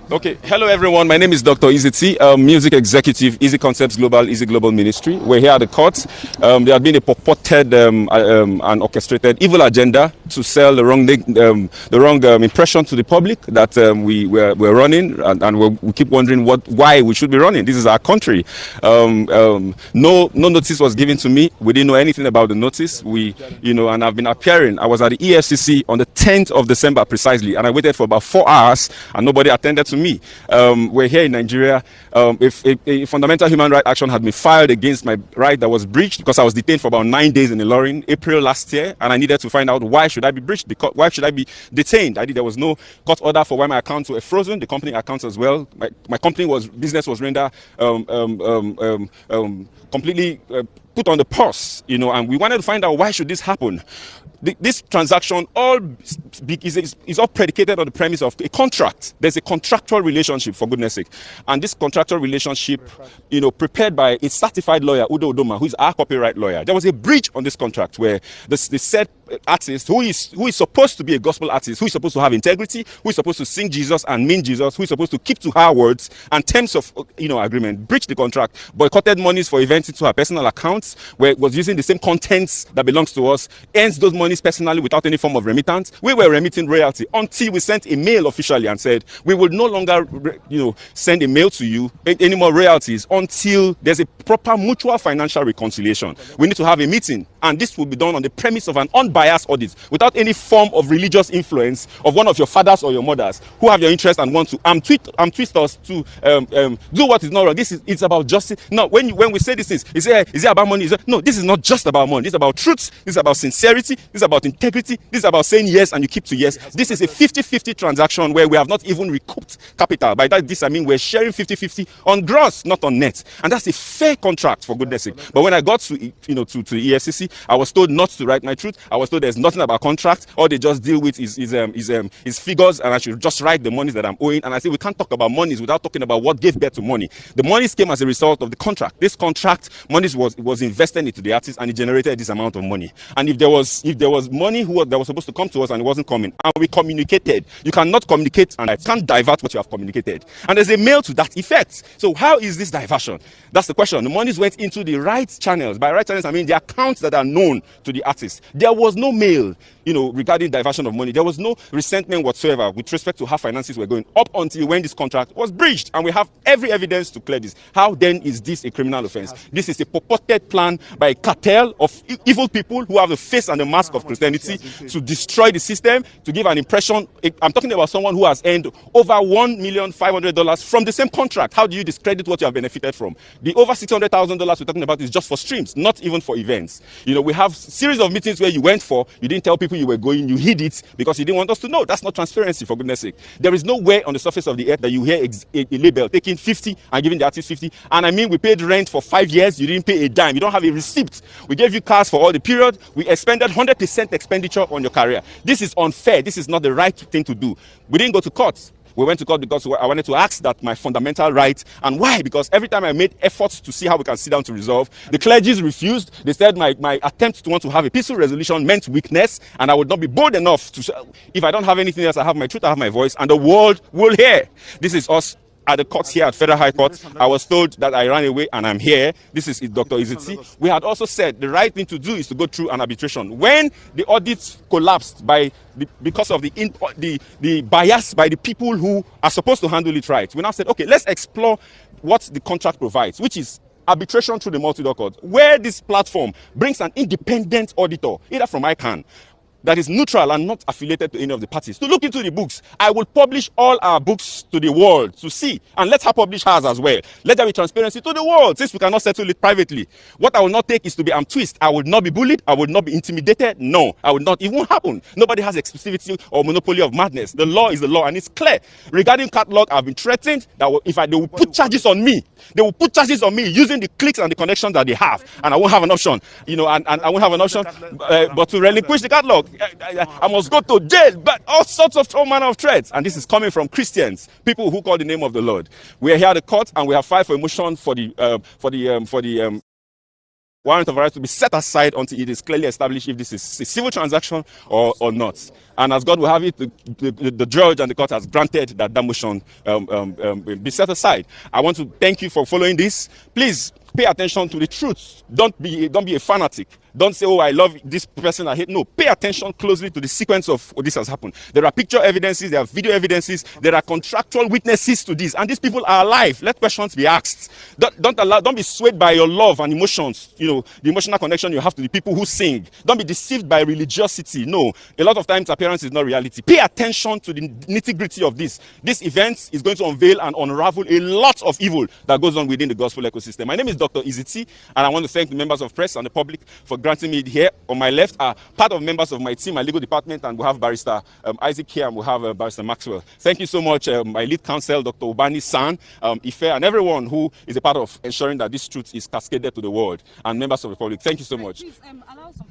Okay, hello everyone. My name is Dr. Eezeeco, music executive, Easy Concepts Global, Easy Global Ministry. We're here at the court. There had been a purported and orchestrated evil agenda to sell the wrong impression to the public that we're running, and we keep wondering why we should be running. This is our country. No notice was given to me. We didn't know anything about the notice. And I've been appearing. I was at the EFCC on the 10th of December precisely, and I waited for about 4 hours, and nobody attended to me. We're here in Nigeria. If a fundamental human right action had been filed against my right that was breached because I was detained for about 9 days in Ilorin, April last year, and I needed to find out why should I be breached, because why should I be detained. There was no court order for why my accounts were frozen, the company accounts as well. My business was rendered completely put on the pause, and we wanted to find out why should this happen. This transaction is all predicated on the premise of a contract. There's a contractual relationship, for goodness sake. And this contractual relationship, prepared by a certified lawyer, Udo Udoma, who is our copyright lawyer. There was a breach on this contract where the said artist, who is supposed to be a gospel artist, who is supposed to have integrity, who is supposed to sing Jesus and mean Jesus, who is supposed to keep to her words and terms of agreement, breached the contract, boycotted monies for events into her personal accounts, where it was using the same contents that belongs to us, earns those monies personally without any form of remittance. We were remitting royalty until we sent a mail officially and said we will no longer send a mail to you any more royalties until there's a proper mutual financial reconciliation. We need to have a meeting, and this will be done on the premise of an unbiased audit without any form of religious influence of one of your fathers or your mothers who have your interest and want to twist us to do what is not wrong. It's about justice. Now, when we say these things, is it about money? No, this is not just about money. This is about truth. This is about sincerity. This is about integrity. This is about saying yes and you keep to yes. This is a 50-50 transaction where we have not even recouped capital. By that, I mean we're sharing 50-50 on gross, not on net, and that's a fair contract, for goodness sake. But when I got to the EFCC, I was told not to write my truth. I was told there's nothing about contract. All they just deal with is figures, and I should just write the monies that I'm owing. And I say we can't talk about monies without talking about what gave birth to money. The monies came as a result of the contract. This contract, monies was invested into the artist, and it generated this amount of money. And if there was money that was supposed to come to us and it wasn't coming, and we communicated, you cannot communicate and I can't divert what you have communicated. And there's a mail to that effect. So how is this diversion? That's the question. The monies went into the right channels. By right channels, I mean the accounts that are known to the artist. There was no mail, regarding diversion of money. There was no resentment whatsoever with respect to how finances were going up until when this contract was breached. And we have every evidence to clear this. How then is this a criminal offense? This is a purported plan by a cartel of evil people who have the face and the mask of Christianity to destroy the system, to give an impression. I'm talking about someone who has earned over $1,500,000 from the same contract. How do you discredit what you have benefited from? The over $600,000 we're talking about is just for streams, not even for events. We have series of meetings where you went for, you didn't tell people you were going, you hid it because you didn't want us to know. That's not transparency, for goodness sake. There is no way on the surface of the earth that you hear a label taking 50 and giving the artist 50. And I mean, we paid rent for 5 years, you didn't pay a dime, you don't have a receipt. We gave you cars for all the period, we expended 100% expenditure on your career. This is unfair. This is not the right thing to do. We didn't go to court. We went to court because I wanted to ask that my fundamental right. And why? Because every time I made efforts to see how we can sit down to resolve, the clergies refused. They said my attempt to want to have a peaceful resolution meant weakness, and I would not be bold enough to say, if I don't have anything else, I have my truth, I have my voice, and the world will hear. This is us at the courts here at Federal High Court. I was told that I ran away and I'm here. This is Dr. Eezeeco. We had also said the right thing to do is to go through an arbitration. When the audits collapsed because of the bias by the people who are supposed to handle it right, we now said, okay, let's explore what the contract provides, which is arbitration through the multi-door court, where this platform brings an independent auditor, either from ICANN, that is neutral and not affiliated to any of the parties, to look into the books. I will publish all our books to the world to see, and let her publish hers as well. Let there be transparency to the world, since we cannot settle it privately. What I will not take is to be twist. I will not be bullied. I will not be intimidated. No, I will not. It won't happen. Nobody has exclusivity or monopoly of madness. The law is the law, and it's clear. Regarding catalog, I've been threatened that they will put charges on me. They will put charges on me using the clicks and the connections that they have, and I won't have an option. And I won't have an option but to relinquish the catalog. I must go to jail, but all sorts of all manner of threats. And this is coming from Christians, people who call the name of the Lord. We are here at the court, and we have filed for a motion for the warrant of arrest to be set aside until it is clearly established if this is a civil transaction or not. And as God will have it, the judge and the court has granted that motion be set aside. I want to thank you for following this. Please pay attention to the truth. Don't be a fanatic. Don't say, oh, I love this person I hate. No, pay attention closely to the sequence of what this has happened. There are picture evidences, there are video evidences, there are contractual witnesses to this, and these people are alive. Let questions be asked. Don't be swayed by your love and emotions, the emotional connection you have to the people who sing. Don't be deceived by religiosity. No, a lot of times appearance is not reality. Pay attention to the nitty-gritty of this. This event is going to unveil and unravel a lot of evil that goes on within the gospel ecosystem. My name is Dr. Eezeeco, and I want to thank the members of press and the public for granting me here. On my left are part of members of my team, my legal department, and we have Barrister Isaac here, and we have Barrister Maxwell. Thank you so much, my lead counsel, Dr. Ubani San, Ife, and everyone who is a part of ensuring that this truth is cascaded to the world, and members of the public. Thank you so much. Please, allow some